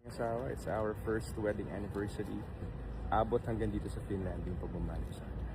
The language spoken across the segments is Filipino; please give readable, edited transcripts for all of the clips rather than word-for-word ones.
Asawa, it's our first wedding anniversary. Abot hanggang dito sa Finland yung pagmamahal ko sa kanya.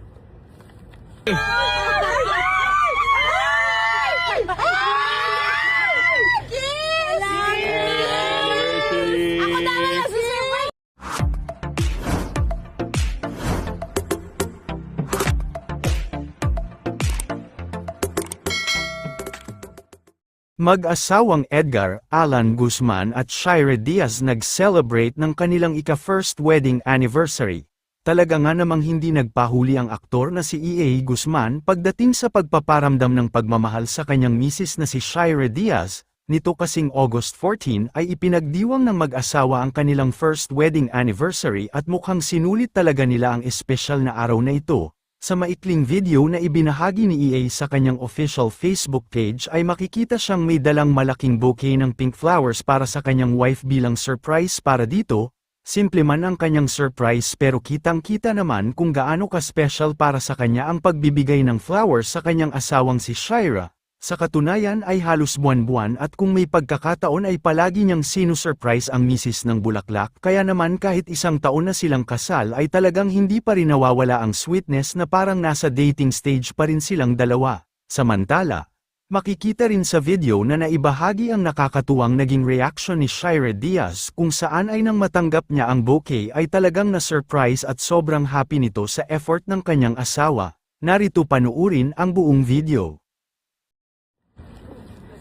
Mag-asawang Edgar Alan Guzman at Shira Diaz nag-celebrate ng kanilang ika-first wedding anniversary. Talaga nga namang hindi nagpahuli ang aktor na si E.A. Guzman pagdating sa pagpaparamdam ng pagmamahal sa kanyang misis na si Shira Diaz. Nito kasing August 14 ay ipinagdiwang ng mag-asawa ang kanilang first wedding anniversary at mukhang sinulit talaga nila ang espesyal na araw na ito. Sa maikling video na ibinahagi ni E.A. sa kanyang official Facebook page ay makikita siyang may dalang malaking bouquet ng pink flowers para sa kanyang wife bilang surprise para dito. Simple man ang kanyang surprise pero kitang-kita naman kung gaano ka-special para sa kanya ang pagbibigay ng flowers sa kanyang asawang si Shira. Sa katunayan ay halos buwan-buwan at kung may pagkakataon ay palagi niyang sinusurprise ang misis ng bulaklak kaya naman kahit isang taon na silang kasal ay talagang hindi pa rin nawawala ang sweetness na parang nasa dating stage pa rin silang dalawa. Samantala, makikita rin sa video na naibahagi ang nakakatuwang naging reaction ni Shira Diaz kung saan ay nang matanggap niya ang bouquet ay talagang na-surprise at sobrang happy nito sa effort ng kanyang asawa. Narito panuurin ang buong video.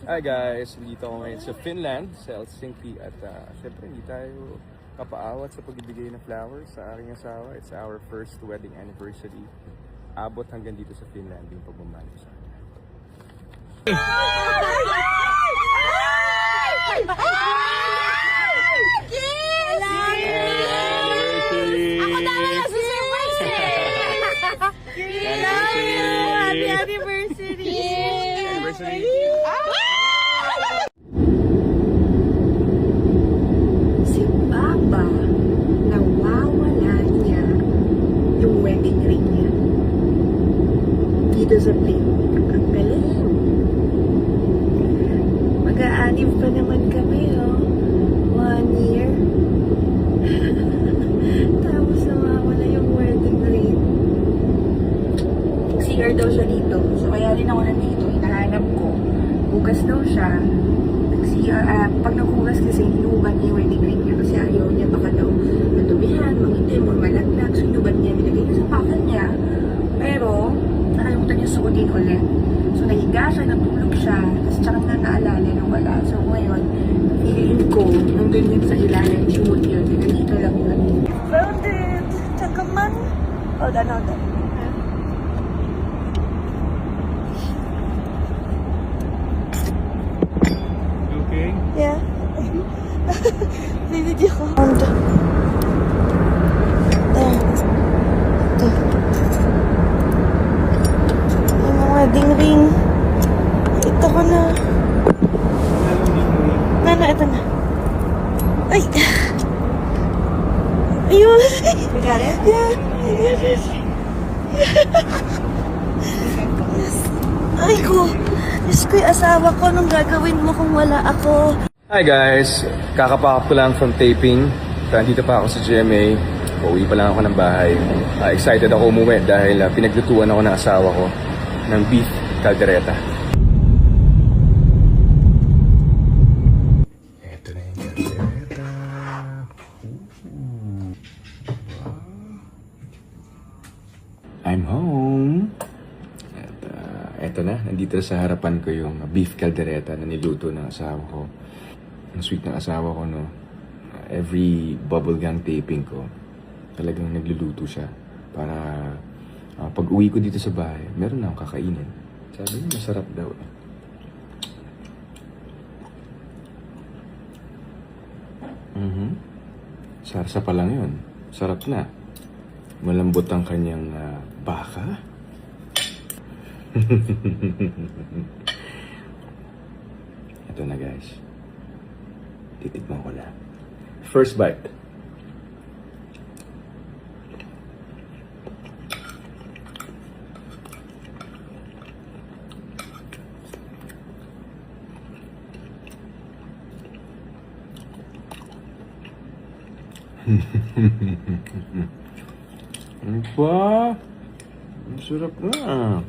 Hi guys, dito ako ngayon sa Finland, sa Helsinki at syempre hindi tayo kapaawat sa pagbibigay ng flowers sa aking asawa. It's our first wedding anniversary. Abot hanggang dito sa Finland yung pagmamahal ko sa kanya. Happy anniversary! Si Papa, nawawala niya yung wedding ring niya. Dito sa plane. Ang galing. Mag-aanib pa naman kami, oh. 1 year. Tapos nawawala yung wedding ring. CR daw siya dito. So kaya rin ako nandito. Hinahanap ko. Hugas daw siya. Pag naghugas kasi, hinuban niya yung wedding ring niya kasi ayaw niya baka daw matubihan, mangitim, o malaglag. So hinuban niya, nilagay niya sa pakan niya. Pero, nakalimutan niya suotin ulit. So nahiga siya, natulog siya, tapos tsaka na naalala na wala. So ngayon, feeling ko, nandun yun sa ilalim, sumot yun, nandito lang yun. Found it! Tsaka man! Hold on, hold on. Okay. Yeah. Video ko. Yung wedding ring. Ito ko na. Ito na. Ay! Ayun! You got it? Yeah. I got it. Yes. Ay ko. Diyos ko, yung asawa ko, anong gagawin mo kung wala ako? Hi guys, kakapakap ko lang from taping. Nandito pa ako sa GMA. Pauwi pa lang ako ng bahay. Excited ako umuwi dahil pinaglutuan ako ng asawa ko ng beef caldereta. Ito na yung caldereta. I'm home. At eto na, nandito sa harapan ko yung beef caldereta na niluto ng asawa ko. Ang sweet ng asawa ko, no? Every bubblegum taping ko, talagang nagluluto siya para pag uwi ko dito sa bahay, meron na akong kakainin. Sabi niya, masarap daw. Sarsa pa lang yun. Sarap na. Malambot ang kanyang baka. Ito na guys. Titikman ko na. First bite. Ano ba? Ang sarap na.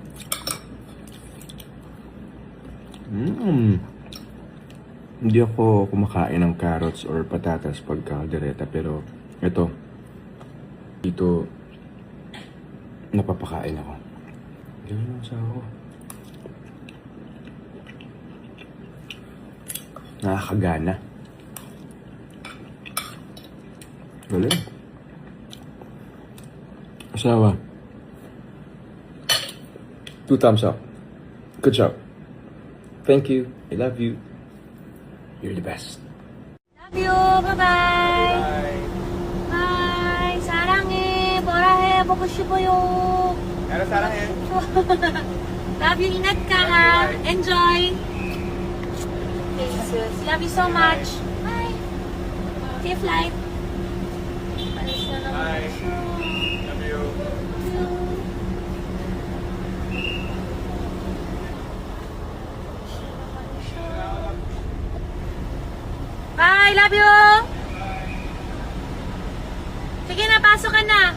Hindi ako kumakain ng carrots or patatas pag kaldereta, pero ito, dito, napapakain ako. Ganyan lang sa ako. Nakakagana. Galing. Asawa. 2 thumbs up. Good job. Thank you. I love you. You're the best. Love you. Bye-bye. Bye. 사랑해. 뭐라 해. 보고 싶어요. Pero sarangin. Love you. Ingat ka ha. Enjoy. Jesus. Love you so much. Bye. Safe flight. Alis na naman Bye. siya. Love you. Bye. Love you. Sige na. Pasok ka na.